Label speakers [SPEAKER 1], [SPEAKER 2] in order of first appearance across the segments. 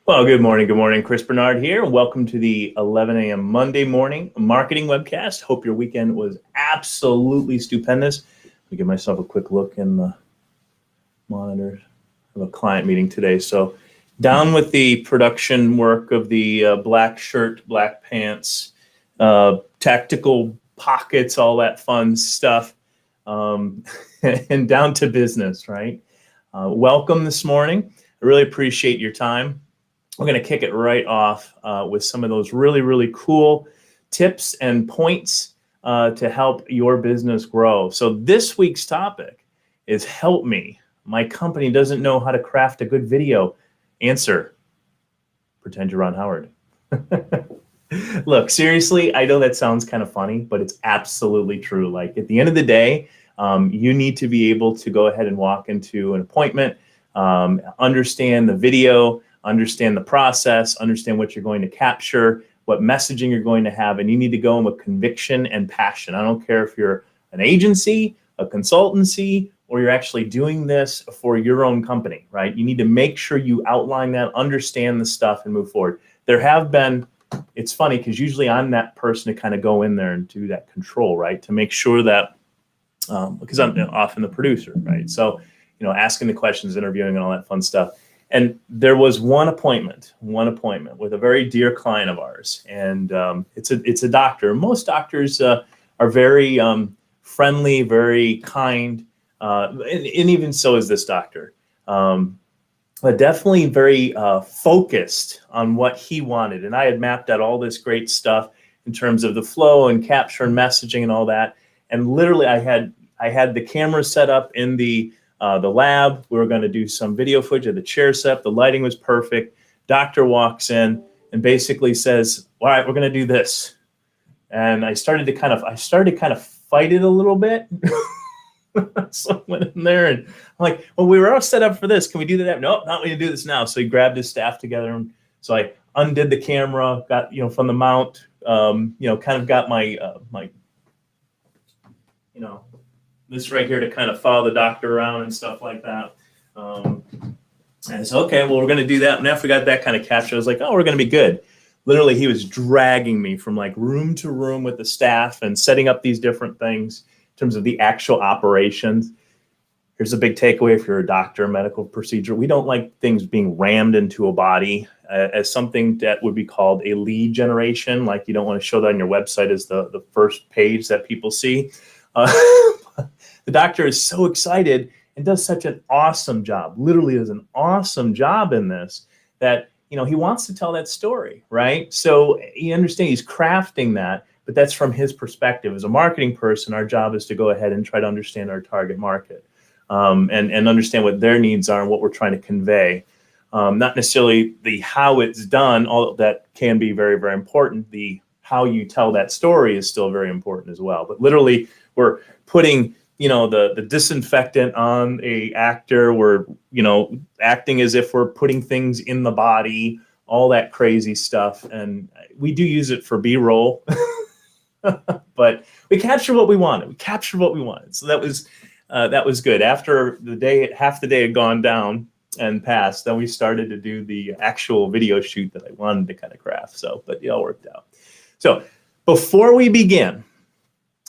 [SPEAKER 1] Well, good morning. Good morning. Chris Bernard here. Welcome to the 11 a.m. Monday morning marketing webcast. Hope your weekend was absolutely stupendous. Let me give myself a quick look in the monitor. I have a client meeting today. So down with the production work of the black shirt, black pants, tactical pockets, all that fun stuff, and down to business, right? Welcome this morning. I really appreciate your time. We're going to kick it right off with some of those really, really cool tips and points to help your business grow. So this week's topic is help me. My company doesn't know how to craft a good video. Answer, pretend you're Ron Howard. Look, seriously, I know that sounds kind of funny, but it's absolutely true. Like at the end of the day, you need to be able to go ahead and walk into an appointment, understand the video, understand the process, understand what you're going to capture, what messaging you're going to have, and you need to go in with conviction and passion. I don't care if you're an agency, a consultancy, or you're actually doing this for your own company, right? You need to make sure you outline that, understand the stuff, and move forward. There have been, it's funny because usually I'm that person to kind of go in there and do that control, right? To make sure that, because I'm often the producer, right? So, asking the questions, interviewing, and all that fun stuff. And there was one appointment with a very dear client of ours, and it's a doctor. Most doctors are very friendly, very kind, and even so is this doctor. But definitely very focused on what he wanted. And I had mapped out all this great stuff in terms of the flow and capture and messaging and all that. And literally, I had the camera set up in the lab. We were going to do some video footage of the chair set. The lighting was perfect. Doctor walks in and basically says, "All right, we're going to do this." And I started to kind of fight it a little bit. So I went in there and I'm like, "Well, we were all set up for this. Can we do that?" "Nope, not going to do this now." So he grabbed his staff together, and so I undid the camera, got from the mount, kind of got my this right here to kind of follow the doctor around and stuff like that. And I said, okay, well, we're going to do that. And after we got that kind of captured, I was like, oh, we're going to be good. Literally, he was dragging me from like room to room with the staff and setting up these different things in terms of the actual operations. Here's a big takeaway if you're a doctor, medical procedure. We don't like things being rammed into a body as something that would be called a lead generation. Like you don't want to show that on your website as the first page that people see. The doctor is so excited and does such an awesome job, literally does an awesome job in this that, he wants to tell that story, right? So you understand he's crafting that, but that's from his perspective. As a marketing person, our job is to go ahead and try to understand our target market and understand what their needs are and what we're trying to convey. Not necessarily the how it's done, all that can be very, very important. The how you tell that story is still very important as well. But literally, we're putting, the disinfectant on a actor. We're, acting as if we're putting things in the body, all that crazy stuff. And we do use it for B-roll, but we capture what we wanted. So that was good. After half the day had gone down and passed, then we started to do the actual video shoot that I wanted to kind of craft. So, but it all worked out. So before we begin,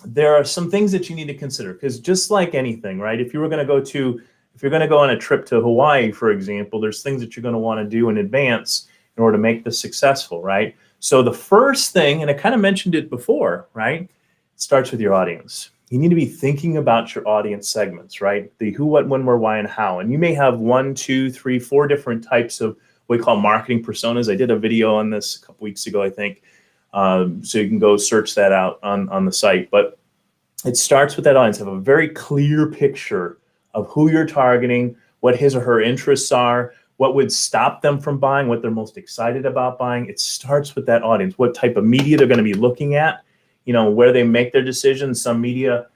[SPEAKER 1] there are some things that you need to consider, because just like anything, right? If you're going to go on a trip to Hawaii, for example, there's things that you're going to want to do in advance in order to make this successful, right? So the first thing, and I kind of mentioned it before, right? It starts with your audience. You need to be thinking about your audience segments, right? The who, what, when, where, why, and how. And you may have 1, 2, 3, 4 different types of what we call marketing personas. I did a video on this a couple weeks ago, I think. So you can go search that out on the site. But it starts with that audience. Have a very clear picture of who you're targeting, what his or her interests are, what would stop them from buying, what they're most excited about buying. It starts with that audience, what type of media they're going to be looking at, where they make their decisions. Some media,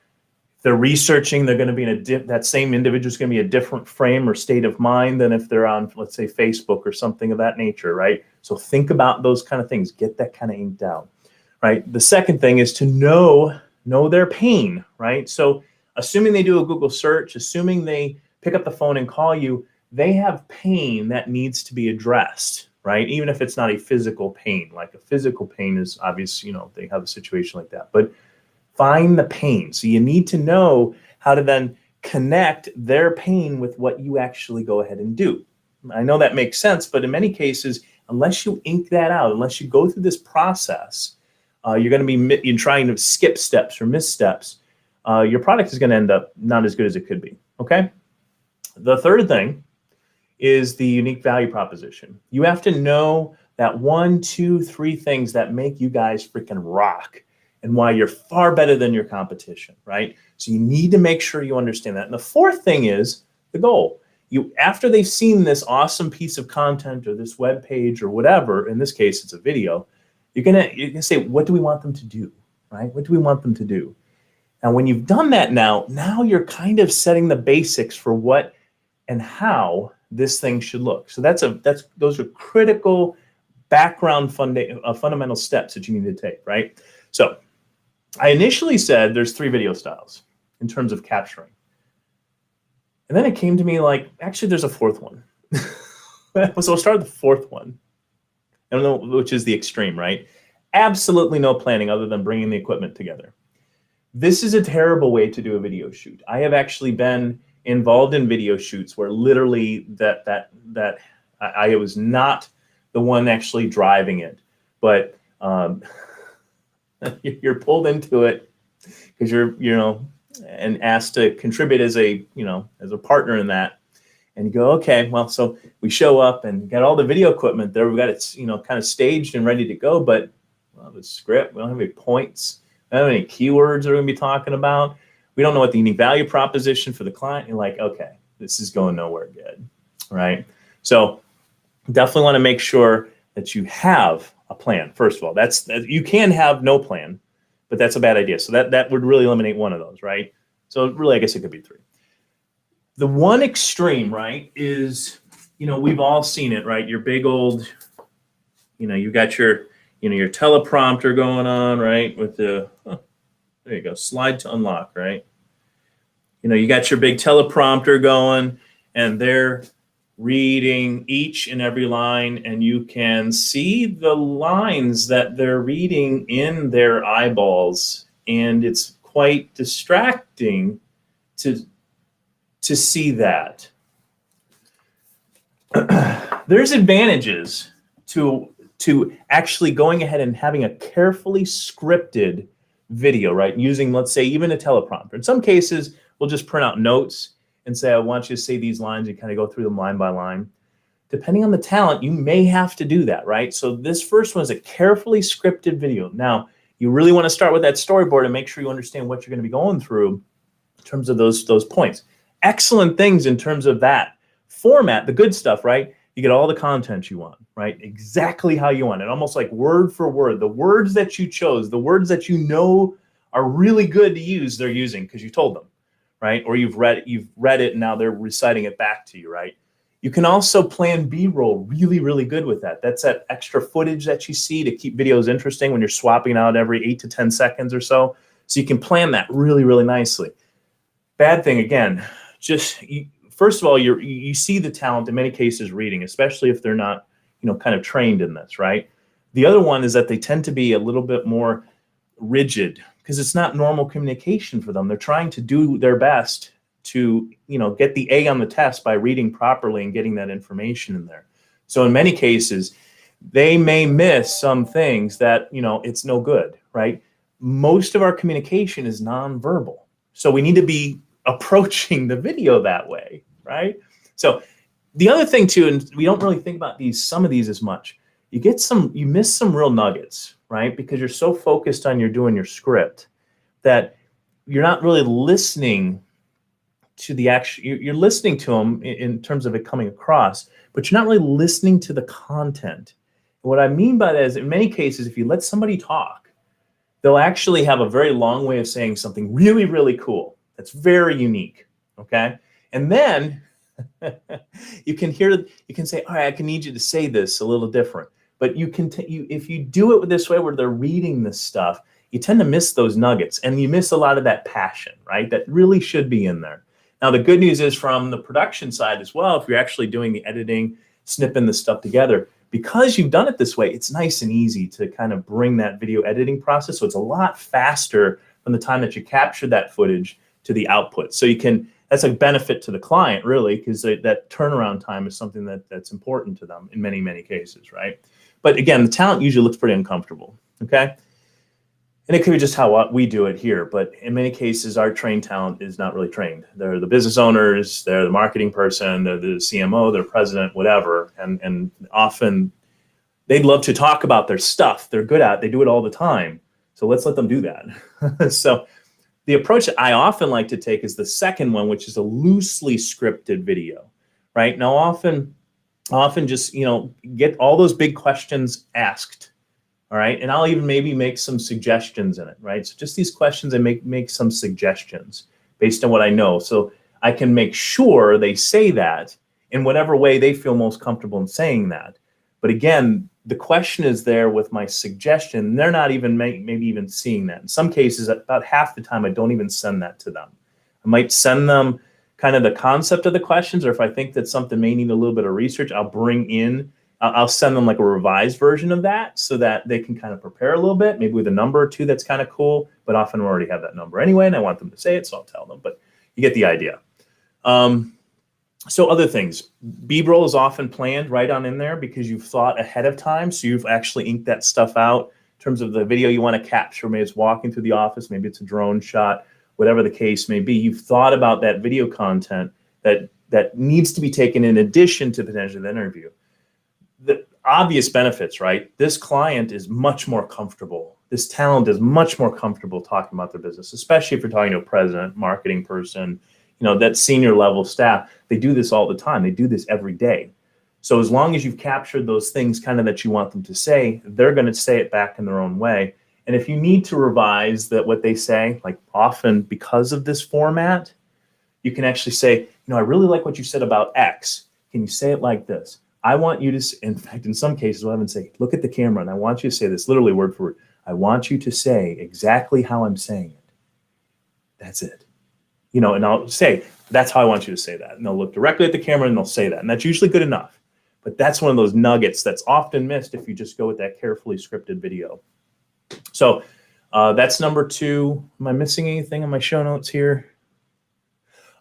[SPEAKER 1] if they're researching, they're going to be that same individual is going to be a different frame or state of mind than if they're on, let's say, Facebook or something of that nature, right? So think about those kind of things. Get that kind of inked out, right? The second thing is to know their pain, right? So assuming they do a Google search, assuming they pick up the phone and call you, they have pain that needs to be addressed, right? Even if it's not a physical pain, like a physical pain is obvious, they have a situation like that, but find the pain. So you need to know how to then connect their pain with what you actually go ahead and do. I know that makes sense, but in many cases, unless you ink that out, unless you go through this process, you're going to be trying to skip steps or missteps. Your product is going to end up not as good as it could be. Okay. The third thing is the unique value proposition. You have to know that 1, 2, 3 things that make you guys freaking rock and why you're far better than your competition, right? So you need to make sure you understand that. And the fourth thing is the goal. After they've seen this awesome piece of content or this web page or whatever, in this case, it's a video, you're gonna say, what do we want them to do, right? What do we want them to do? And when you've done that now you're kind of setting the basics for what and how this thing should look. So those are critical background fundamental steps that you need to take, right? So I initially said there's 3 video styles in terms of capturing. And then it came to me like, actually, there's a 4th one. So I'll start with the 4th one, I don't know, which is the extreme, right? Absolutely no planning other than bringing the equipment together. This is a terrible way to do a video shoot. I have actually been involved in video shoots where literally I was not the one actually driving it, but you're pulled into it because you're and asked to contribute as a partner in that. And you go, okay, well, so we show up and got all the video equipment there. We've got it, kind of staged and ready to go, but the script, we don't have any points. We don't have any keywords we're going to be talking about. We don't know what the unique value proposition for the client. You're like, okay, this is going nowhere good, right? So definitely want to make sure that you have a plan. First of all, you can have no plan, but that's a bad idea. So that would really eliminate one of those, right? So really, I guess it could be 3. The one extreme, right, is, we've all seen it, right? Your big old, you got your, your teleprompter going on, right? With the, there you go, slide to unlock, right? You got your big teleprompter going and they're reading each and every line, and you can see the lines that they're reading in their eyeballs, and it's quite distracting to see that. There's advantages to actually going ahead and having a carefully scripted video, right? Using, let's say, even a teleprompter. In some cases, we'll just print out notes and say, I want you to say these lines, and kind of go through them line by line. Depending on the talent, you may have to do that, right? So this first one is a carefully scripted video. Now, you really want to start with that storyboard and make sure you understand what you're going to be going through in terms of those points. Excellent things in terms of that format, the good stuff, right? You get all the content you want, right? Exactly how you want it, almost like word for word. The words that you chose, the words that are really good to use, they're using because you told them, right? Or you've read it and now they're reciting it back to you, right? You can also plan B-roll really, really good with that. That's that extra footage that you see to keep videos interesting when you're swapping out every 8 to 10 seconds or so. So you can plan that really, really nicely. Bad thing, again, first of all, you see the talent in many cases reading, especially if they're not, kind of trained in this, right? The other one is that they tend to be a little bit more rigid because it's not normal communication for them. They're trying to do their best to, get the A on the test by reading properly and getting that information in there. So in many cases, they may miss some things that, it's no good, right? Most of our communication is nonverbal. So we need to be approaching the video that way, right? So the other thing too, and we don't really think about some of these as much, you miss some real nuggets, right? Because you're so focused on doing your script that you're not really listening to you're listening to them in terms of it coming across, but you're not really listening to the content. And what I mean by that is, in many cases, if you let somebody talk, they'll actually have a very long way of saying something really, really cool. That's very unique, okay? And then you can say, all right, I can need you to say this a little different. But if you do it this way where they're reading this stuff, you tend to miss those nuggets and you miss a lot of that passion, right? That really should be in there. Now, the good news is from the production side as well, if you're actually doing the editing, snipping the stuff together, because you've done it this way, it's nice and easy to kind of bring that video editing process. So it's a lot faster from the time that you capture that footage to the output. So you can, that's a benefit to the client really, because that turnaround time is something that's important to them in many, many cases, right? But again, the talent usually looks pretty uncomfortable, okay? And it could be just how we do it here, but in many cases, our trained talent is not really trained. They're the business owners, they're the marketing person, they're the CMO, they're president, whatever. And often they'd love to talk about their stuff they're good at. They do it all the time. So let's let them do that. So the approach that I often like to take is the second one, which is a loosely scripted video, right? Now, often just, get all those big questions asked. All right, and I'll even maybe make some suggestions in it, right? So just these questions, I make some suggestions based on what I know. So I can make sure they say that in whatever way they feel most comfortable in saying that. But again, the question is there with my suggestion. They're not even maybe even seeing that. In some cases, about half the time, I don't even send that to them. I might send them kind of the concept of the questions, or if I think that something may need a little bit of research, I'll send them like a revised version of that so that they can kind of prepare a little bit, maybe with a number or two that's kind of cool, but often we already have that number anyway, and I want them to say it, so I'll tell them, but you get the idea. So other things, B-roll is often planned right on in there because you've thought ahead of time, so you've actually inked that stuff out in terms of the video you want to capture. Maybe it's walking through the office, maybe it's a drone shot, whatever the case may be. You've thought about that video content that needs to be taken in addition to potentially the interview. The obvious benefits, right? This client is much more comfortable. This talent is much more comfortable talking about their business, especially if you're talking to a president, marketing person, that senior level staff. They do this all the time. They do this every day. So as long as you've captured those things kind of that you want them to say, they're going to say it back in their own way. And if you need to revise what they say, like often because of this format, you can actually say, I really like what you said about X. Can you say it like this? I want you to, in fact, in some cases, we'll have them say, look at the camera, and I want you to say this, literally word for word. I want you to say exactly how I'm saying it. That's it. And I'll say, that's how I want you to say that. And they'll look directly at the camera and they'll say that. And that's usually good enough. But that's one of those nuggets that's often missed if you just go with that carefully scripted video. So that's number 2. Am I missing anything on my show notes here?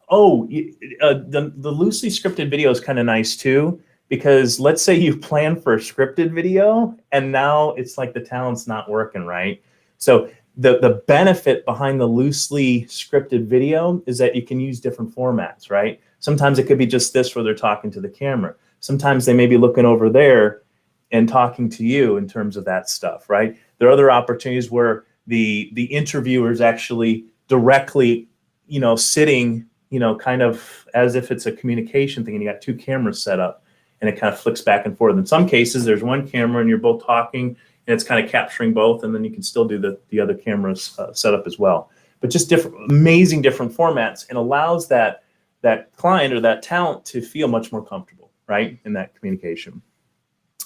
[SPEAKER 1] Oh, the loosely scripted video is kind of nice too. Because let's say you plan for a scripted video and now it's like the talent's not working, right? So the benefit behind the loosely scripted video is that you can use different formats, right? Sometimes it could be just this where they're talking to the camera. Sometimes they may be looking over there and talking to you in terms of that stuff, right? There are other opportunities where the interviewer is actually directly, sitting, kind of as if it's a communication thing and you got 2 cameras set up. And it kind of flicks back and forth. In some cases, there's one camera and you're both talking and it's kind of capturing both, and then you can still do the other cameras setup as well. But just amazing different formats, and allows that client or that talent to feel much more comfortable, right, in that communication.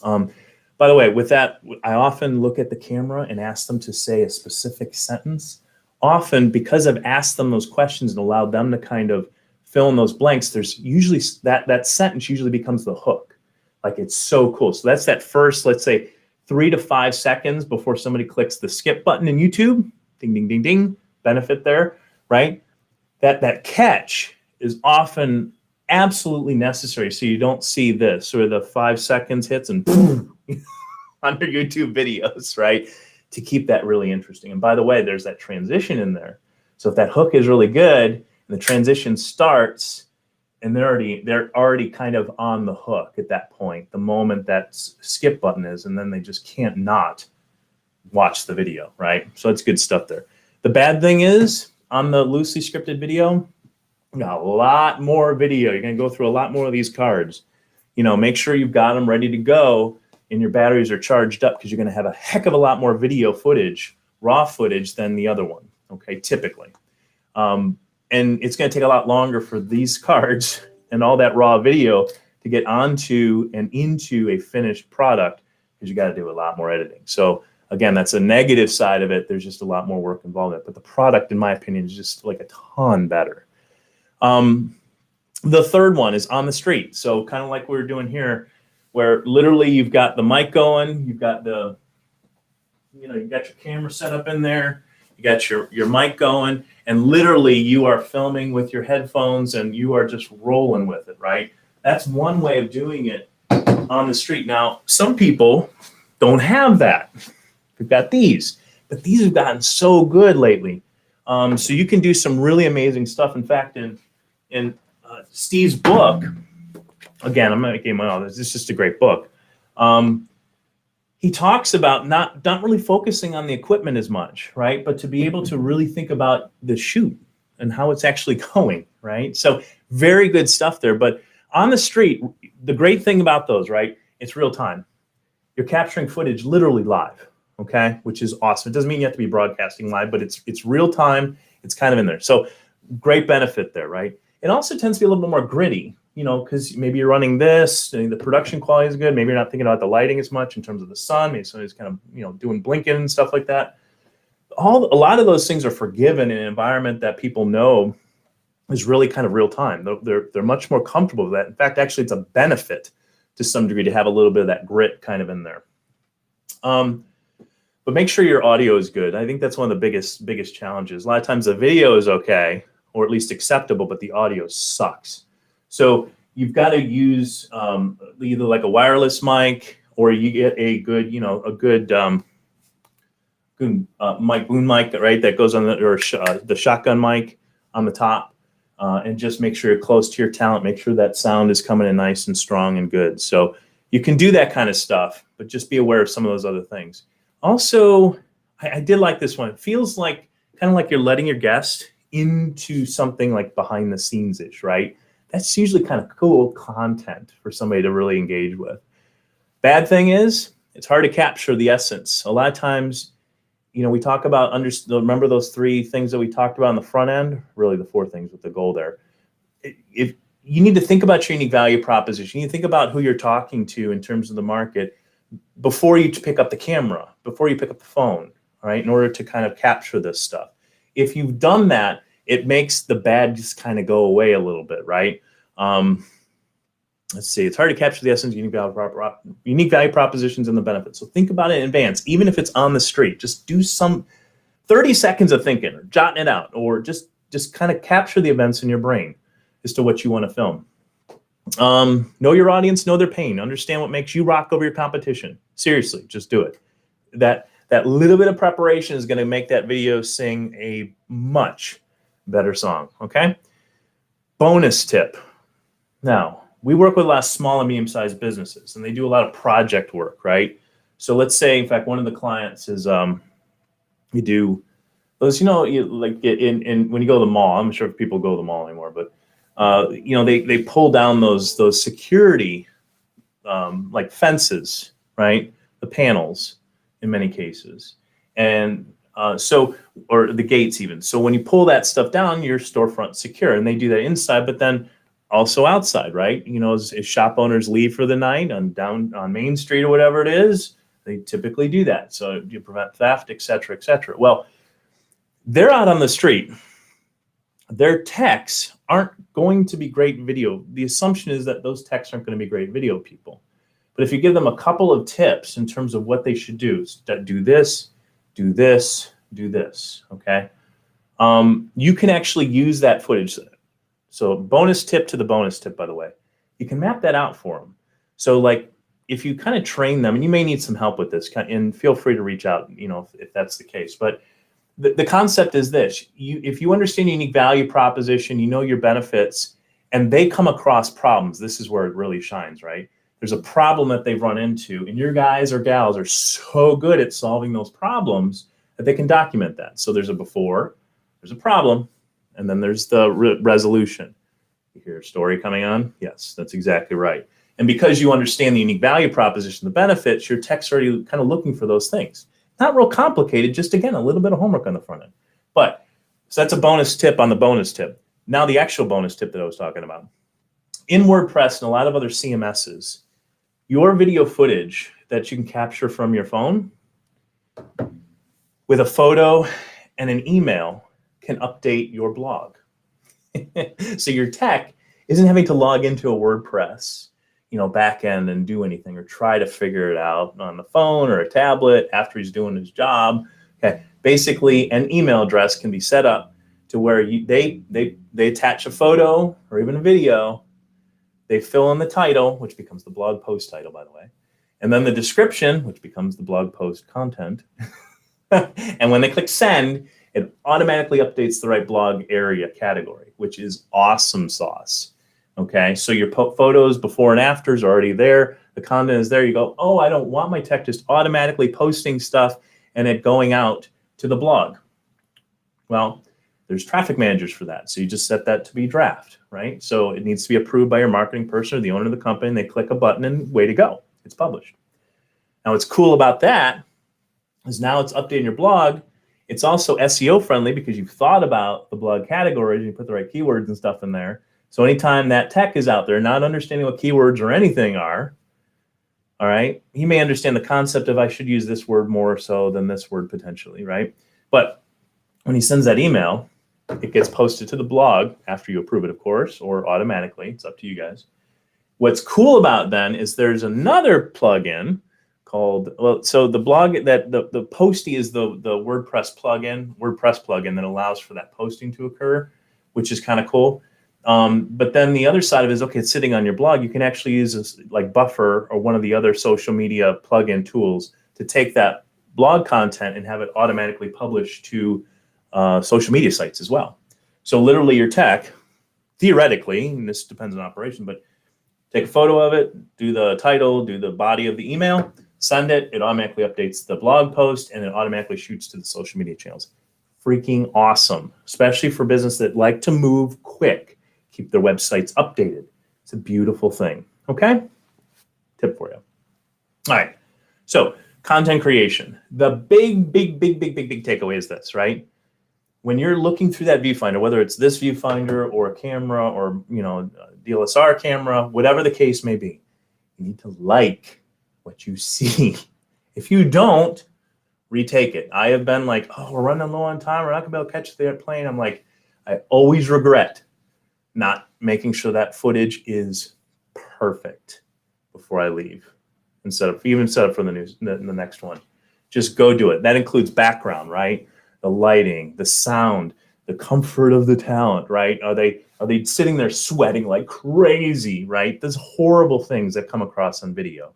[SPEAKER 1] By the way, with that, I often look at the camera and ask them to say a specific sentence. Often, because I've asked them those questions and allowed them to kind of fill in those blanks, there's usually that sentence usually becomes the hook. Like, it's so cool. So that's that first, let's say, 3 to 5 seconds before somebody clicks the skip button in YouTube. Ding, ding, ding, ding. Benefit there, right? That catch is often absolutely necessary, so you don't see this or the 5 seconds hits and boom, on your YouTube videos, right? To keep that really interesting. And by the way, there's that transition in there. So if that hook is really good, and the transition starts, and they're already kind of on the hook at that point, the moment that skip button is, and then they just can't not watch the video, right? So it's good stuff there. The bad thing is, on the loosely scripted video, you got a lot more video. You're going to go through a lot more of these cards. Make sure you've got them ready to go and your batteries are charged up, because you're going to have a heck of a lot more video footage, raw footage, than the other one, okay, typically. And it's going to take a lot longer for these cards and all that raw video to get onto and into a finished product, because you got to do a lot more editing. So again, that's a negative side of it. There's just a lot more work involved in it. But the product, in my opinion, is just like a ton better. The third one is on the street. So kind of like we were doing here, where literally you've got the mic going, you've got you've got your camera set up in there, you got your mic going, and literally you are filming with your headphones and you are just rolling with it, right? That's one way of doing it on the street. Now, some people don't have that. We've got these, but these have gotten so good lately. So you can do some really amazing stuff. In fact, in Steve's book, again, I'm not making my own. This is just a great book. He talks about not really focusing on the equipment as much, right? But to be able to really think about the shoot and how it's actually going, right? So very good stuff there. But on the street, the great thing about those, right? It's real time. You're capturing footage literally live, okay? Which is awesome. It doesn't mean you have to be broadcasting live, but it's real time. It's kind of in there. So great benefit there, right? It also tends to be a little bit more gritty, because maybe you're running this, and the production quality is good. Maybe you're not thinking about the lighting as much in terms of the sun. Maybe somebody's kind of, doing blinking and stuff like that. A lot of those things are forgiven in an environment that people know is really kind of real time. They're much more comfortable with that. In fact, actually, it's a benefit to some degree to have a little bit of that grit kind of in there. But make sure your audio is good. I think that's one of the biggest challenges. A lot of times the video is okay, or at least acceptable, but the audio sucks. So you've got to use either like a wireless mic, or you get a good, mic, boom mic, right? That goes on the shotgun mic on the top, and just make sure you're close to your talent. Make sure that sound is coming in nice and strong and good. So you can do that kind of stuff, but just be aware of some of those other things. Also, I did like this one. It feels like kind of like you're letting your guest into something like behind the scenes-ish, right? That's usually kind of cool content for somebody to really engage with. Bad thing is, it's hard to capture the essence. A lot of times, we talk about, remember those 3 things that we talked about on the front end? Really the 4 things with the goal there. If you need to think about your unique value proposition, you think about who you're talking to in terms of the market before you pick up the camera, before you pick up the phone, all right, in order to kind of capture this stuff. If you've done that, it makes the bad just kind of go away a little bit, right? Let's see. It's hard to capture the essence of unique value propositions and the benefits. So think about it in advance, even if it's on the street. Just do some 30 seconds of thinking, or jotting it out, or just kind of capture the events in your brain as to what you want to film. Know your audience, know their pain, understand what makes you rock over your competition. Seriously, just do it. That little bit of preparation is going to make that video sing a much better song, okay? Bonus tip. Now, we work with a lot of small and medium-sized businesses, and they do a lot of project work, right? So let's say, in fact, one of the clients is, we do those, like when you go to the mall, I'm not sure if people go to the mall anymore, but they pull down those security, like fences, right? The panels in many cases. And or the gates even. So when you pull that stuff down, your storefront's secure, and they do that inside, but then also outside, right? As shop owners leave for the night down on Main Street or whatever it is, they typically do that. So you prevent theft, et cetera, et cetera. Well, they're out on the street. Their techs aren't going to be great video. The assumption is that those techs aren't going to be great video people. But if you give them a couple of tips in terms of what they should do, do this, do this, do this, okay? You can actually use that footage. So bonus tip to the bonus tip, by the way. You can map that out for them. So like if you kind of train them, and you may need some help with this, and feel free to reach out, if that's the case. But the concept is this. If you understand your unique value proposition, your benefits, and they come across problems, this is where it really shines, right? There's a problem that they've run into, and your guys or gals are so good at solving those problems that they can document that. So there's a before, there's a problem, and then there's the resolution. You hear a story coming on? Yes, that's exactly right. And because you understand the unique value proposition, the benefits, your tech's already kind of looking for those things. Not real complicated, just again, a little bit of homework on the front end. But so that's a bonus tip on the bonus tip. Now the actual bonus tip that I was talking about. In WordPress and a lot of other CMSs, your video footage that you can capture from your phone with a photo and an email can update your blog. So your tech isn't having to log into a WordPress, back end and do anything or try to figure it out on the phone or a tablet after he's doing his job. Okay, basically an email address can be set up to where they attach a photo or even a video. They fill in the title, which becomes the blog post title, by the way, and then the description, which becomes the blog post content. And when they click send, it automatically updates the right blog area category, which is awesome sauce. Okay, so your photos before and afters are already there. The content is there. You go, oh, I don't want my tech just automatically posting stuff and it going out to the blog. Well, there's traffic managers for that. So you just set that to be draft, right? So it needs to be approved by your marketing person or the owner of the company. And they click a button and way to go. It's published. Now, what's cool about that is now it's updating your blog. It's also SEO friendly because you've thought about the blog categories and you put the right keywords and stuff in there. So anytime that tech is out there, not understanding what keywords or anything are, all right, he may understand the concept of I should use this word more so than this word potentially, right? But when he sends that email, it gets posted to the blog after you approve it, of course, or automatically. It's up to you guys. What's cool about then is there's another plugin called, well, so the blog that the Posty is the WordPress plugin that allows for that posting to occur, which is kind of cool. But then the other side of it is, okay, it's sitting on your blog. You can actually use this like Buffer or one of the other social media plugin tools to take that blog content and have it automatically published to social media sites as well. So literally your tech, theoretically, and this depends on operation, but take a photo of it, do the title, do the body of the email, send it, it automatically updates the blog post, and it automatically shoots to the social media channels. Freaking awesome, especially for business that like to move quick, keep their websites updated. It's a beautiful thing, okay? Tip for you. All right, so content creation. The big takeaway is this, right? When you're looking through that viewfinder, whether it's this viewfinder or a camera or a DSLR camera, whatever the case may be, you need to like what you see. If you don't, retake it. I have been like, oh, we're running low on time. We're not gonna be able to catch the plane. I'm like, I always regret not making sure that footage is perfect before I leave. Even set up for the next one. Just go do it. That includes background, right? The lighting, the sound, the comfort of the talent, right? Are they sitting there sweating like crazy, right? There's horrible things that come across on video.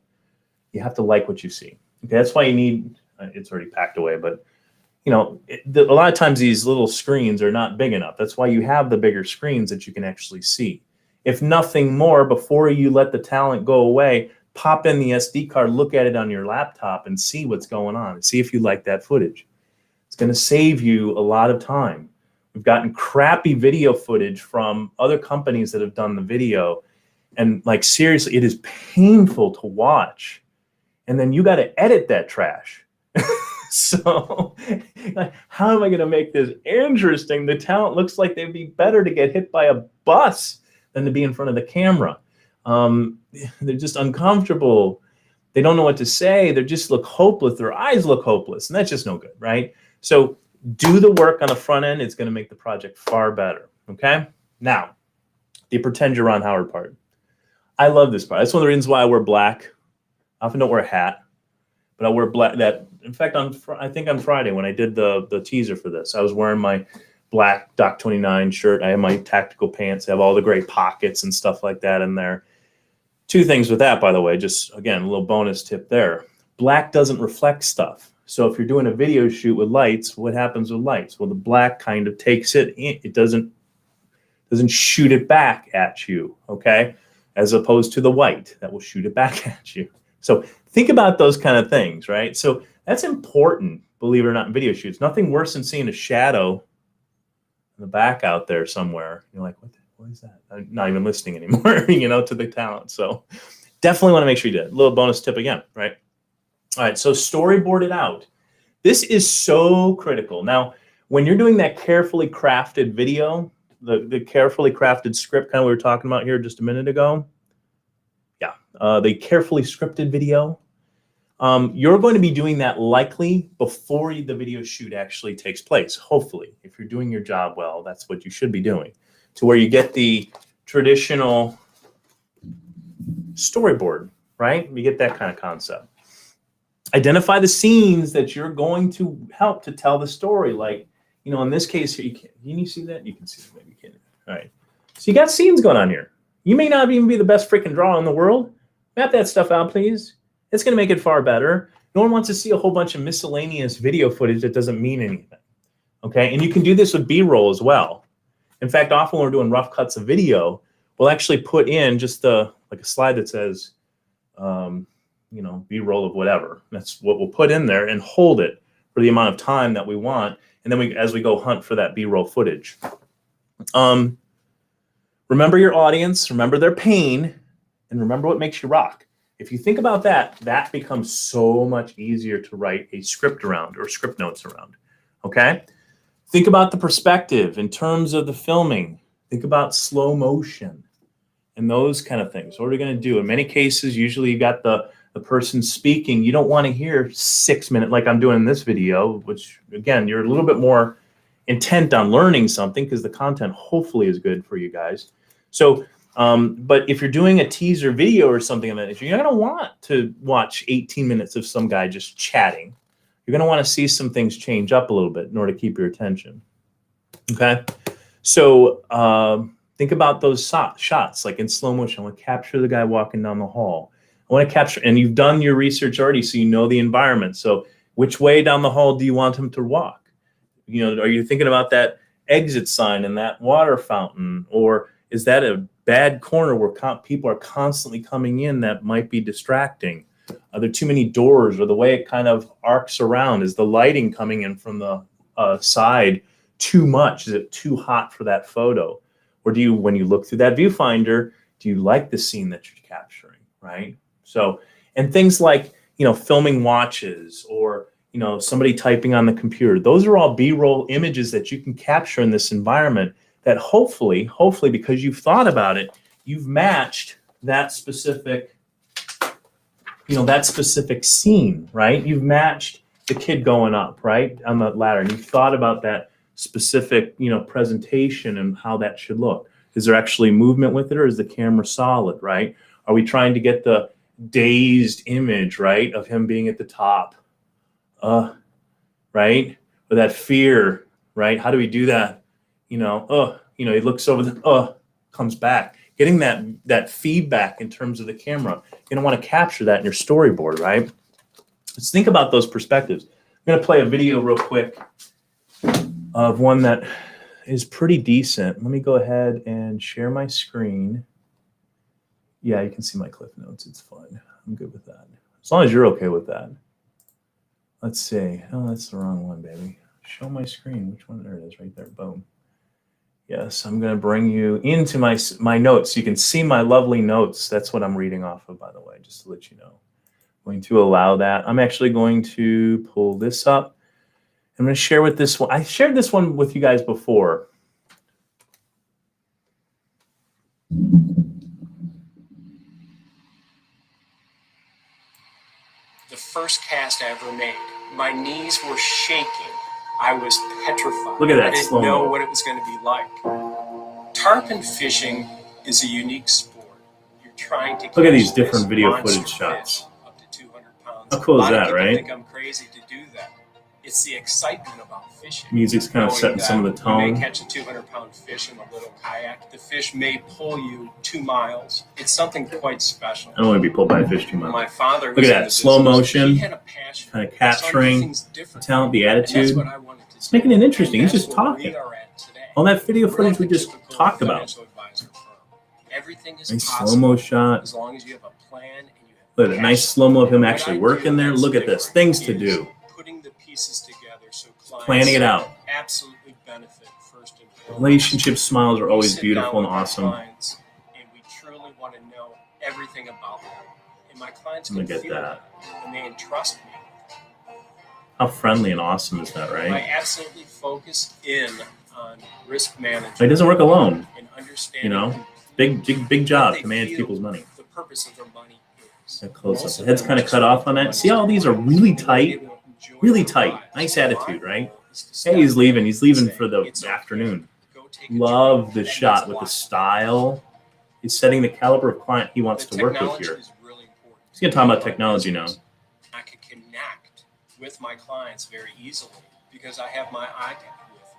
[SPEAKER 1] You have to like what you see. Okay, that's why you need, it's already packed away, but a lot of times these little screens are not big enough. That's why you have the bigger screens that you can actually see. If nothing more, before you let the talent go away, pop in the SD card, look at it on your laptop and see what's going on and see if you like that footage. It's going to save you a lot of time. We've gotten crappy video footage from other companies that have done the video. And like, seriously, it is painful to watch. And then you got to edit that trash. So like, how am I going to make this interesting? The talent looks like they'd be better to get hit by a bus than to be in front of the camera. They're just uncomfortable. They don't know what to say. They just look hopeless. Their eyes look hopeless. And that's just no good, right? So do the work on the front end. It's going to make the project far better, okay? Now, the pretend you're Ron Howard part. I love this part. That's one of the reasons why I wear black. I often don't wear a hat, but I wear black. In fact, I think on Friday when I did the teaser for this, I was wearing my black Doc 29 shirt. I have my tactical pants. I have all the great pockets and stuff like that in there. Two things with that, by the way, just again, a little bonus tip there. Black doesn't reflect stuff. So if you're doing a video shoot with lights, what happens with lights? Well, the black kind of takes it in. It doesn't shoot it back at you, okay? As opposed to the white that will shoot it back at you. So think about those kind of things, right? So that's important, believe it or not, in video shoots. Nothing worse than seeing a shadow in the back out there somewhere. You're like, what is that? I'm not even listening anymore, to the talent. So definitely want to make sure you do it. A little bonus tip again, right? All right, so storyboard it out. This is so critical. Now, when you're doing that carefully crafted video, the carefully crafted script kind of we were talking about here just a minute ago, the carefully scripted video, you're going to be doing that likely before the video shoot actually takes place, hopefully. If you're doing your job well, that's what you should be doing, to where you get the traditional storyboard, right? You get that kind of concept. Identify the scenes that you're going to help to tell the story. Like, you know, in this case here, can you see that? You can see it, maybe you can. All right. So you got scenes going on here. You may not even be the best freaking drawer in the world. Map that stuff out, please. It's going to make it far better. No one wants to see a whole bunch of miscellaneous video footage that doesn't mean anything. Okay, and you can do this with B-roll as well. In fact, often when we're doing rough cuts of video, we'll actually put in just like a slide that says, you know, B-roll of whatever. That's what we'll put in there and hold it for the amount of time that we want. And then as we go hunt for that B-roll footage. Remember your audience, remember their pain, and remember what makes you rock. If you think about that, that becomes so much easier to write a script around or script notes around, okay? Think about the perspective in terms of the filming. Think about slow motion and those kind of things. What are we going to do? In many cases, usually you got the person speaking. You don't want to hear 6 minutes like I'm doing in this video, which, again, you're a little bit more intent on learning something because the content hopefully is good for you guys. So, but if you're doing a teaser video or something of that nature, you're going to want to watch 18 minutes of some guy just chatting. You're going to want to see some things change up a little bit in order to keep your attention. Okay. So think about those shots, like in slow motion. I want to capture the guy walking down the hall. I want to capture, and you've done your research already, so you know the environment. So which way down the hall do you want him to walk? You know, are you thinking about that exit sign and that water fountain? Or is that a bad corner where people are constantly coming in that might be distracting? Are there too many doors, or the way it kind of arcs around? Is the lighting coming in from the side too much? Is it too hot for that photo? Or do you, when you look through that viewfinder, do you like the scene that you're capturing, right? So, and things like, you know, filming watches or, you know, somebody typing on the computer. Those are all B-roll images that you can capture in this environment that hopefully, because you've thought about it, you've matched that specific, you know, that specific scene, right? You've matched the kid going up, right, on the ladder, and you've thought about that specific, you know, presentation and how that should look. Is there actually movement with it, or is the camera solid, right? Are we trying to get the dazed image, right, of him being at the top, right? Or that fear, right? How do we do that? You know, he looks over the, comes back. Getting that feedback in terms of the camera. You're gonna want to capture that in your storyboard, right? Let's think about those perspectives. I'm gonna play a video real quick of one that is pretty decent. Let me go ahead and share my screen. Yeah, you can see my cliff notes. It's fine. I'm good with that. As long as you're okay with that. Let's see. Oh, that's the wrong one, baby. Show my screen. Which one? There it is, right there. Boom. Yes, I'm going to bring you into my notes. You can see my lovely notes. That's what I'm reading off of, by the way, just to let you know. I'm going to allow that. I'm actually going to pull this up. I'm going to share with this one. I shared this one with you guys before.
[SPEAKER 2] The first cast I ever made, my knees were shaking. I was petrified.
[SPEAKER 1] Look at that.
[SPEAKER 2] I didn't know what it was going to be like. Tarpon fishing is a unique sport. You're trying to
[SPEAKER 1] look at these different video footage shots.
[SPEAKER 2] Up to 200 pounds.
[SPEAKER 1] How cool is that, right?
[SPEAKER 2] I think I'm crazy to do that. It's the excitement about fishing.
[SPEAKER 1] Music's kind of setting some of the tone.
[SPEAKER 2] You may catch a 200-pound fish in a little kayak. The fish may pull you 2 miles. It's something quite special.
[SPEAKER 1] I don't want to be pulled by a fish too much.
[SPEAKER 2] My father,
[SPEAKER 1] look at that slow motion,
[SPEAKER 2] he had a passion,
[SPEAKER 1] kind of capturing the talent, the attitude. It's making it interesting. He's just talking. All that video footage we just talked about. Nice slow-mo shot.
[SPEAKER 2] As long as you have a plan and you have
[SPEAKER 1] look at a nice slow-mo of him actually working there. Look at this. Things to do.
[SPEAKER 2] Putting the pieces together so
[SPEAKER 1] planning it out.
[SPEAKER 2] Absolutely benefit first and foremost.
[SPEAKER 1] Relationship smiles are always beautiful and awesome.
[SPEAKER 2] And we truly want to know everything about them. And my clients can feel that and they entrust me.
[SPEAKER 1] How friendly and awesome is that, right?
[SPEAKER 2] I absolutely focus in on risk management.
[SPEAKER 1] He doesn't work alone.
[SPEAKER 2] And understanding,
[SPEAKER 1] you know, big job to manage people's money.
[SPEAKER 2] The purpose of their money is.
[SPEAKER 1] That close up. The head's kind of cut off on that. See how all these are really tight? Really tight. Nice attitude, right? Hey, he's leaving. He's leaving for the afternoon. Love the shot with the style. is setting the caliber of client he wants
[SPEAKER 2] The
[SPEAKER 1] to work with
[SPEAKER 2] technology
[SPEAKER 1] here.
[SPEAKER 2] is really important.
[SPEAKER 1] He's going to talk about technology now.
[SPEAKER 2] I can connect with my clients very easily because I have my iPad with me.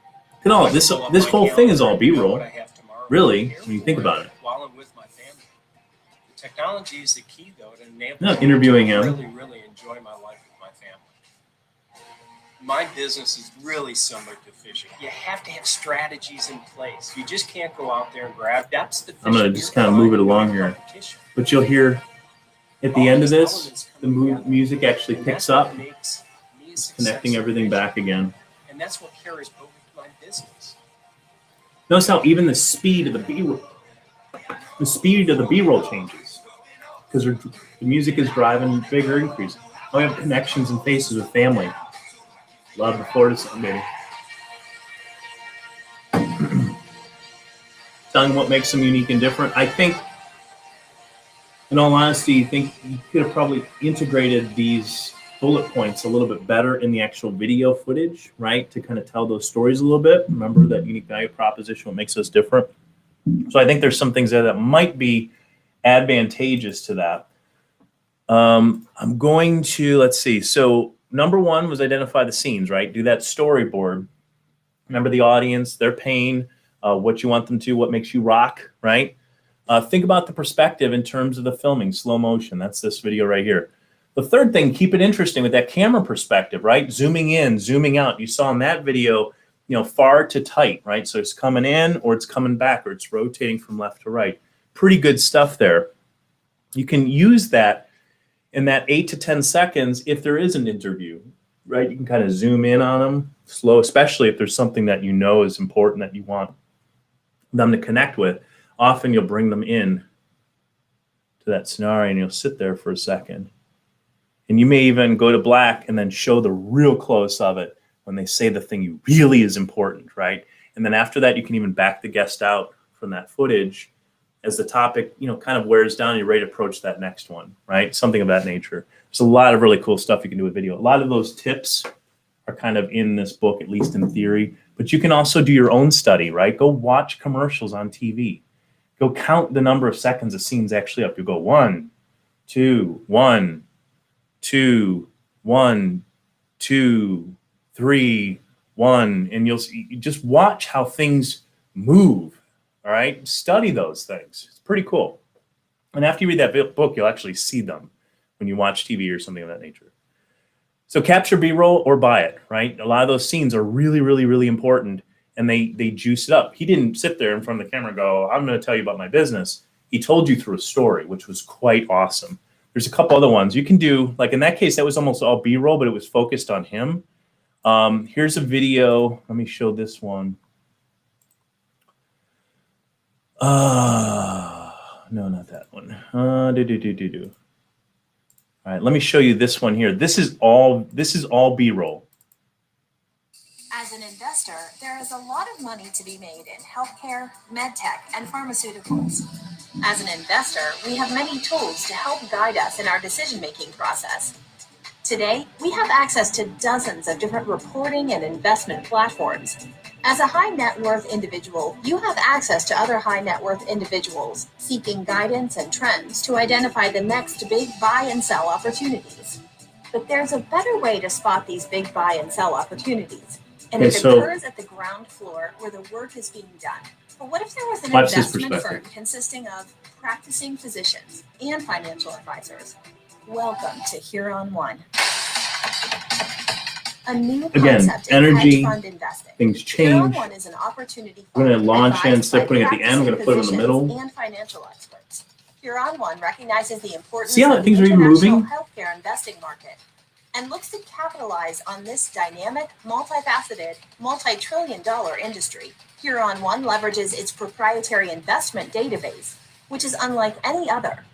[SPEAKER 1] Look at all this whole thing is all B-roll, really, when you think about it.
[SPEAKER 2] While I'm with my family. The technology is the key, though, to enable
[SPEAKER 1] No,
[SPEAKER 2] me
[SPEAKER 1] interviewing
[SPEAKER 2] to
[SPEAKER 1] him.
[SPEAKER 2] really enjoy my life with my family. My business is really similar to fishing. You have to have strategies in place. You just can't go out there and grab. That's the fish.
[SPEAKER 1] I'm going to just kind of move it along here. But you'll hear at the end of this, the music actually picks up. It's connecting everything back again.
[SPEAKER 2] And that's what carries over my business.
[SPEAKER 1] Notice how even the speed of the B-roll changes because the music is driving bigger increase. I have connections and faces with family. Love the Florida sun, baby. Telling what makes them unique and different. I think, in all honesty, I think you could have probably integrated these bullet points a little bit better in the actual video footage, right? To kind of tell those stories a little bit. Remember that unique value proposition, what makes us different. So I think there's some things there that might be advantageous to that. I'm going to, let's see. So number one was identify the scenes, right? Do that storyboard. Remember the audience, their pain, what you want them to, what makes you rock, right? Think about the perspective in terms of the filming, slow motion. That's this video right here. The third thing, keep it interesting with that camera perspective, right? Zooming in, zooming out. You saw in that video, far to tight, right? So it's coming in or it's coming back or it's rotating from left to right. Pretty good stuff there. You can use that in that 8 to 10 seconds if there is an interview, right? You can kind of zoom in on them slow, especially if there's something that you know is important that you want them to connect with. Often you'll bring them in to that scenario and you'll sit there for a second. And you may even go to black and then show the real close of it when they say the thing you really is important, right? And then after that, you can even back the guest out from that footage as the topic, kind of wears down, you're ready to approach that next one, right? Something of that nature. There's a lot of really cool stuff you can do with video. A lot of those tips are kind of in this book, at least in theory, but you can also do your own study, right? Go watch commercials on TV. Go count the number of seconds a scene's actually up. You go 1, 2, 1, 2, 1, 2, 3, 1, and you just watch how things move. All right, study those things. It's pretty cool. And after you read that book, you'll actually see them when you watch TV or something of that nature. So capture B-roll or buy it, right? A lot of those scenes are really, really, really important, and they juice it up. He didn't sit there in front of the camera and go, I'm going to tell you about my business. He told you through a story, which was quite awesome. There's a couple other ones you can do. Like in that case, that was almost all B-roll, but it was focused on him. Here's a video. Let me show this one. No, not that one. All right, let me show you this one here. This is all B-roll.
[SPEAKER 3] As an investor, there is a lot of money to be made in healthcare, medtech, and pharmaceuticals. As an investor, we have many tools to help guide us in our decision-making process. Today, we have access to dozens of different reporting and investment platforms. As a high net worth individual, you have access to other high net worth individuals seeking guidance and trends to identify the next big buy and sell opportunities. But there's a better way to spot these big buy and sell opportunities. And it occurs at the ground floor where the work is being done. But what if there was an investment firm consisting of practicing physicians and financial advisors? Welcome to Huron One. A new concept in hedge fund investing.
[SPEAKER 1] Things change.
[SPEAKER 3] Huron One is an opportunity
[SPEAKER 1] we're going to launch it instead of putting it at the end. We're going to put it in the middle.
[SPEAKER 3] And financial experts. Huron One recognizes the importance
[SPEAKER 1] See how
[SPEAKER 3] of
[SPEAKER 1] things
[SPEAKER 3] the
[SPEAKER 1] are even
[SPEAKER 3] international
[SPEAKER 1] moving?
[SPEAKER 3] healthcare investing market and looks to capitalize on this dynamic, multifaceted, multi-trillion-dollar industry. Huron One leverages its proprietary investment database, which is unlike any other.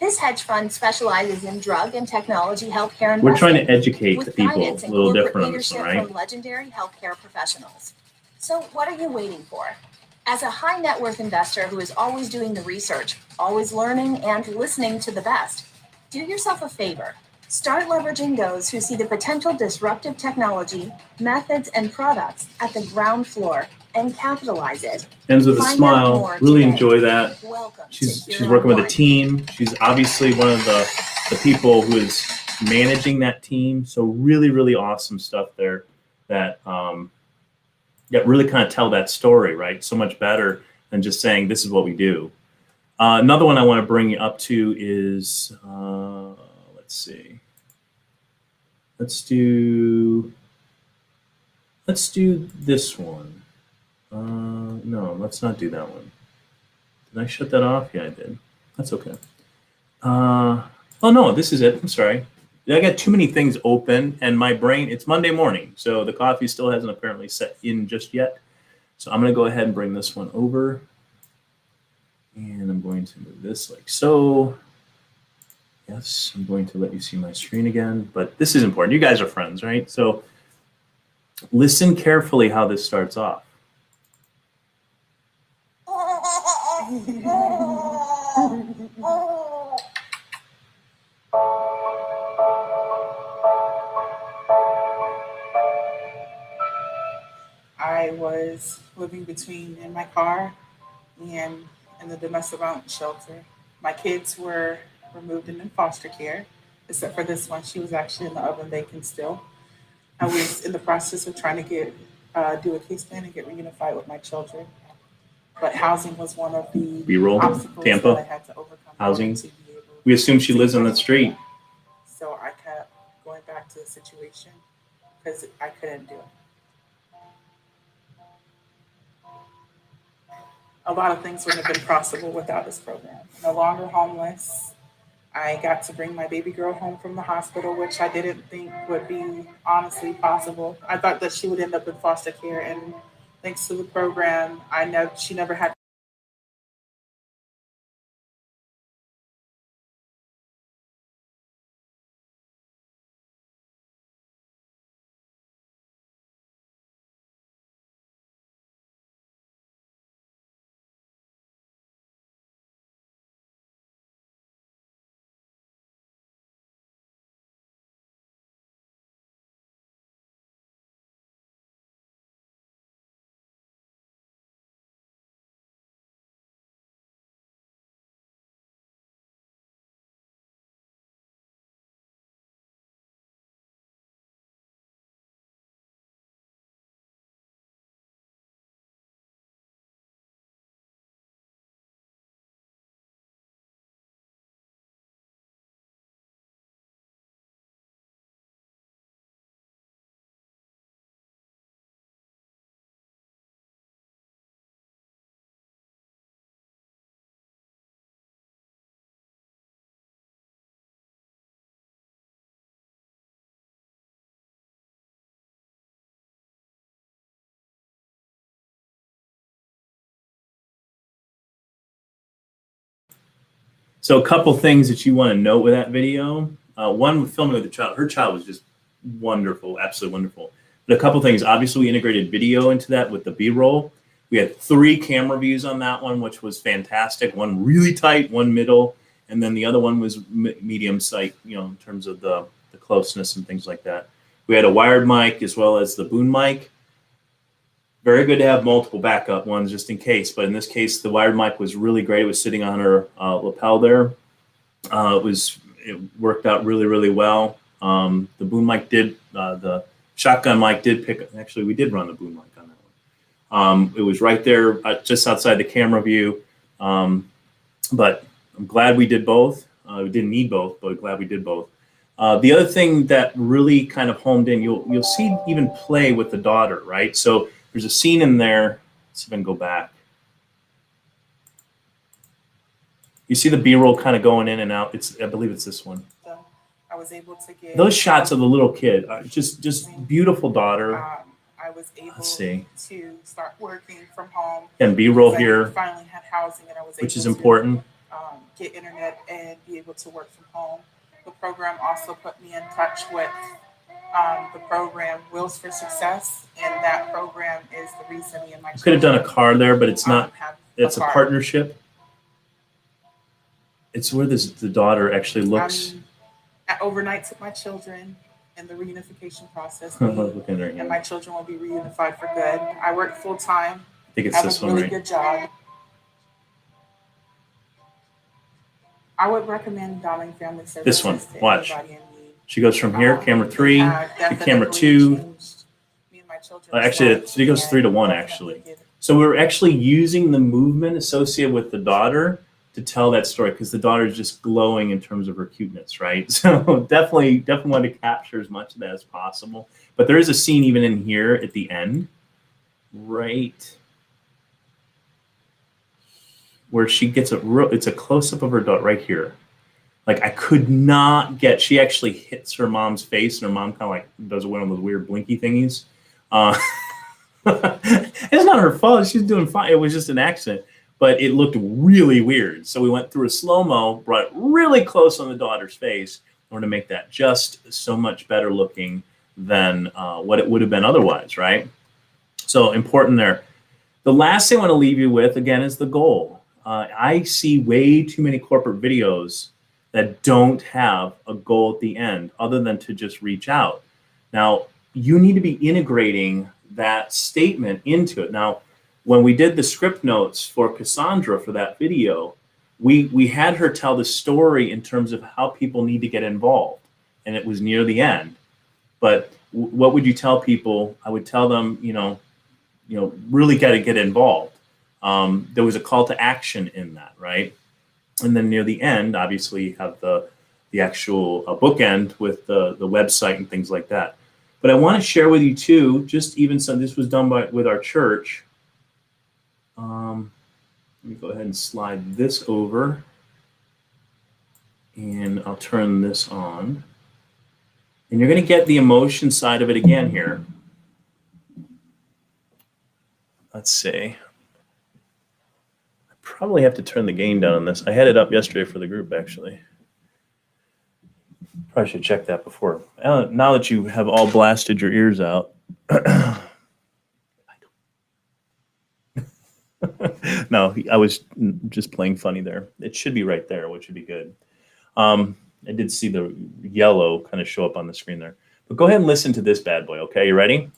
[SPEAKER 3] This hedge fund specializes in drug and technology healthcare investing.
[SPEAKER 1] We're trying to educate the
[SPEAKER 3] with
[SPEAKER 1] people
[SPEAKER 3] guidance
[SPEAKER 1] a
[SPEAKER 3] and
[SPEAKER 1] little
[SPEAKER 3] corporate
[SPEAKER 1] different on this
[SPEAKER 3] leadership
[SPEAKER 1] one, right?
[SPEAKER 3] from legendary healthcare professionals. So what are you waiting for? As a high net worth investor who is always doing the research, always learning and listening to the best, do yourself a favor. Start leveraging those who see the potential disruptive technology, methods, and products at the ground floor and capitalize it.
[SPEAKER 1] Ends with a
[SPEAKER 3] Find out
[SPEAKER 1] smile.
[SPEAKER 3] more
[SPEAKER 1] Really
[SPEAKER 3] today.
[SPEAKER 1] enjoy that.
[SPEAKER 3] Welcome
[SPEAKER 1] She's
[SPEAKER 3] to Hero
[SPEAKER 1] working with a
[SPEAKER 3] One.
[SPEAKER 1] team. She's obviously one of the people who is managing that team. So really, really awesome stuff there that that really kind of tell that story, right? So much better than just saying this is what we do. Another one I want to bring you up to is let's see. Let's do this one. No, let's not do that one. Did I shut that off? Yeah, I did. That's okay. Oh no, this is it. I'm sorry. I got too many things open and my brain, it's Monday morning, so the coffee still hasn't apparently set in just yet. So I'm gonna go ahead and bring this one over. And I'm going to move this like so. Yes, I'm going to let you see my screen again, but this is important. You guys are friends, right? So listen carefully how this starts off.
[SPEAKER 4] I was living between in my car and in the domestic violence shelter. My kids were removed and in foster care, except for this one. She was actually in the oven baking still. I was in the process of trying to do a case plan and get reunified with my children. But housing was one of the
[SPEAKER 1] B-roll,
[SPEAKER 4] obstacles
[SPEAKER 1] Tampa,
[SPEAKER 4] that I had to overcome.
[SPEAKER 1] housing.
[SPEAKER 4] To be able
[SPEAKER 1] We assume she lives on the street.
[SPEAKER 4] So I kept going back to the situation because I couldn't do it. A lot of things wouldn't have been possible without this program. No longer homeless. I got to bring my baby girl home from the hospital, which I didn't think would be honestly possible. I thought that she would end up in foster care, and thanks to the program, she never had.
[SPEAKER 1] So a couple things that you want to note with that video. One, with filming with the child, her child was just wonderful, absolutely wonderful. But a couple things, obviously we integrated video into that with the B-roll. We had 3 camera views on that one, which was fantastic. One really tight, one middle, and then the other one was medium sight, in terms of the closeness and things like that. We had a wired mic as well as the boom mic. Very good to have multiple backup ones just in case, but in this case, the wired mic was really great. It was sitting on her lapel there. It worked out really, really well. The boom mic the shotgun mic did actually we did run the boom mic on that one. It was right there just outside the camera view, but I'm glad we did both. We didn't need both, but glad we did both. The other thing that really kind of homed in, you'll see even play with the daughter, right? So there's a scene in there. Let's see if I can go back. You see the B-roll kind of going in and out. I believe it's this one.
[SPEAKER 4] So I was able to get
[SPEAKER 1] those shots of the little kid. Just beautiful daughter.
[SPEAKER 4] I was able
[SPEAKER 1] to
[SPEAKER 4] start working from home.
[SPEAKER 1] And B-roll here.
[SPEAKER 4] I finally had housing, and I was
[SPEAKER 1] which
[SPEAKER 4] able
[SPEAKER 1] is important.
[SPEAKER 4] To get internet and be able to work from home. The program also put me in touch with the program Wheels for Success, and that program is the reason me and my
[SPEAKER 1] could have done a car there, but it's not. It's a partnership. It's where the daughter actually looks.
[SPEAKER 4] At overnights with my children in the reunification process.
[SPEAKER 1] Look in there,
[SPEAKER 4] And
[SPEAKER 1] yeah.
[SPEAKER 4] my children will be reunified for good. I work full time.
[SPEAKER 1] I think it's
[SPEAKER 4] Have
[SPEAKER 1] this
[SPEAKER 4] a
[SPEAKER 1] one,
[SPEAKER 4] really
[SPEAKER 1] right?
[SPEAKER 4] good job. I would recommend Darling Family Services
[SPEAKER 1] This one,
[SPEAKER 4] to
[SPEAKER 1] watch.
[SPEAKER 4] anybody in need.
[SPEAKER 1] She goes from here, camera
[SPEAKER 4] They
[SPEAKER 1] 3
[SPEAKER 4] have
[SPEAKER 1] to camera
[SPEAKER 4] definitely
[SPEAKER 1] 2.
[SPEAKER 4] changed me and my children's
[SPEAKER 1] Actually,
[SPEAKER 4] lives,
[SPEAKER 1] it goes 3 to 1,
[SPEAKER 4] and
[SPEAKER 1] actually.
[SPEAKER 4] definitely
[SPEAKER 1] So we're actually using the movement associated with the daughter to tell that story, because the daughter is just glowing in terms of her cuteness, right? So definitely want to capture as much of that as possible. But there is a scene even in here at the end, right, where she gets it's a close-up of her daughter right here. Like, I could not get, she actually hits her mom's face, and her mom kind of like does one of those weird blinky thingies. It's not her fault. She's doing fine. It was just an accident, but it looked really weird. So we went through a slow-mo, brought it really close on the daughter's face in order to make that just so much better looking than what it would have been otherwise, right? So important there. The last thing I want to leave you with, again, is the goal. I see way too many corporate videos that don't have a goal at the end other than to just reach out. Now, you need to be integrating that statement into it. Now, when we did the script notes for Cassandra for that video, we had her tell the story in terms of how people need to get involved, and it was near the end. But what would you tell people? I would tell them, really got to get involved. There was a call to action in that, right? And then near the end, obviously, you have the actual bookend with the website and things like that. But I want to share with you too, just even some, this was done with our church. Let me go ahead and slide this over, and I'll turn this on. And you're going to get the emotion side of it again here. Let's see. I probably have to turn the gain down on this. I had it up yesterday for the group, actually. Probably should check that before. Now that you have all blasted your ears out. No, I was just playing funny there. It should be right there, which would be good. I did see the yellow kind of show up on the screen there. But go ahead and listen to this bad boy, okay? You ready?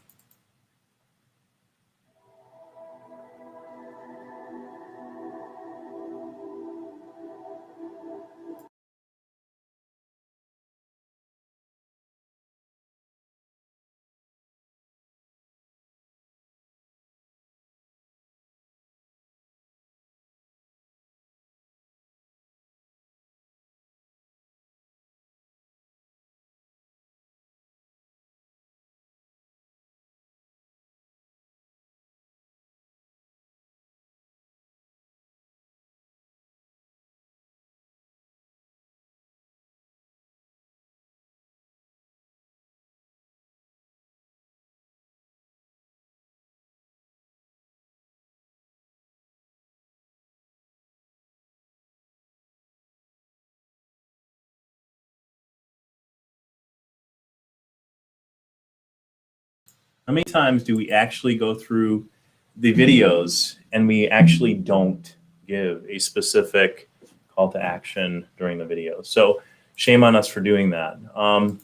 [SPEAKER 1] How many times do we actually go through the videos and we actually don't give a specific call to action during the video? So shame on us for doing that. One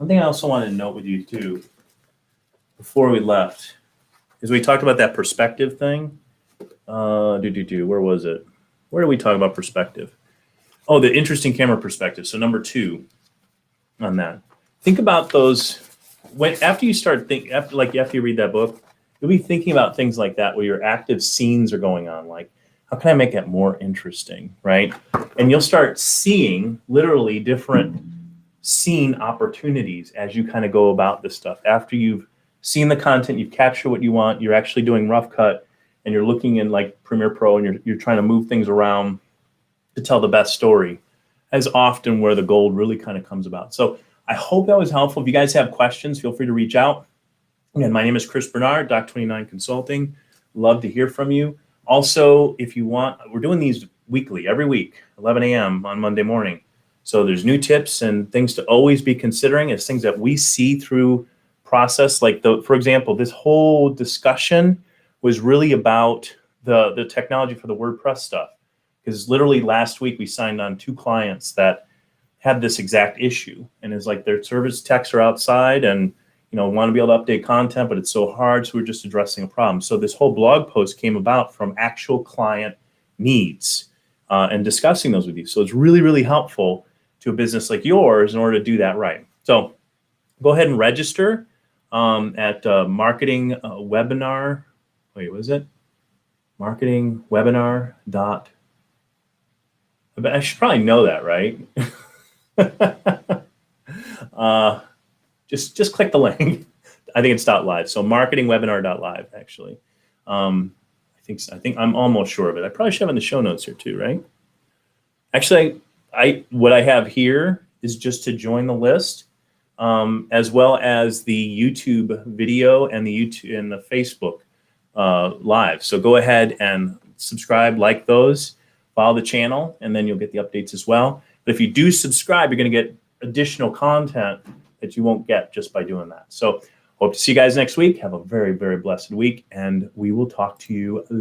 [SPEAKER 1] thing I also wanted to note with you too, before we left, is we talked about that perspective thing. Where was it? Where did we talk about perspective? Oh, the interesting camera perspective. So number 2 on that. Think about those. After you read that book, you'll be thinking about things like that where your active scenes are going on. Like, how can I make that more interesting, right? And you'll start seeing literally different scene opportunities as you kind of go about this stuff. After you've seen the content, you've captured what you want, you're actually doing rough cut, and you're looking in like Premiere Pro, and you're trying to move things around to tell the best story, as often where the gold really kind of comes about. So I hope that was helpful. If you guys have questions, feel free to reach out. Again, my name is Chris Bernard, Doc29 Consulting. Love to hear from you. Also, if you want, we're doing these weekly, every week, 11 a.m. on Monday morning. So there's new tips and things to always be considering as things that we see through process. Like, for example, this whole discussion was really about the technology for the WordPress stuff. Because literally last week we signed on 2 clients that had this exact issue, and it's like their service techs are outside and want to be able to update content, but it's so hard. So we're just addressing a problem. So this whole blog post came about from actual client needs and discussing those with you. So it's really, really helpful to a business like yours in order to do that right. So go ahead and register at marketing webinar. Wait, was it? Marketing webinar dot. I should probably know that, right? Just click the link. I think it's .live. So marketingwebinar.live actually. I think I'm almost sure of it. I probably should have in the show notes here too, right? Actually, what I have here is just to join the list, as well as the YouTube video and the Facebook live. So go ahead and subscribe, like those, follow the channel, and then you'll get the updates as well. But if you do subscribe, you're going to get additional content that you won't get just by doing that. So hope to see you guys next week. Have a very, very blessed week, and we will talk to you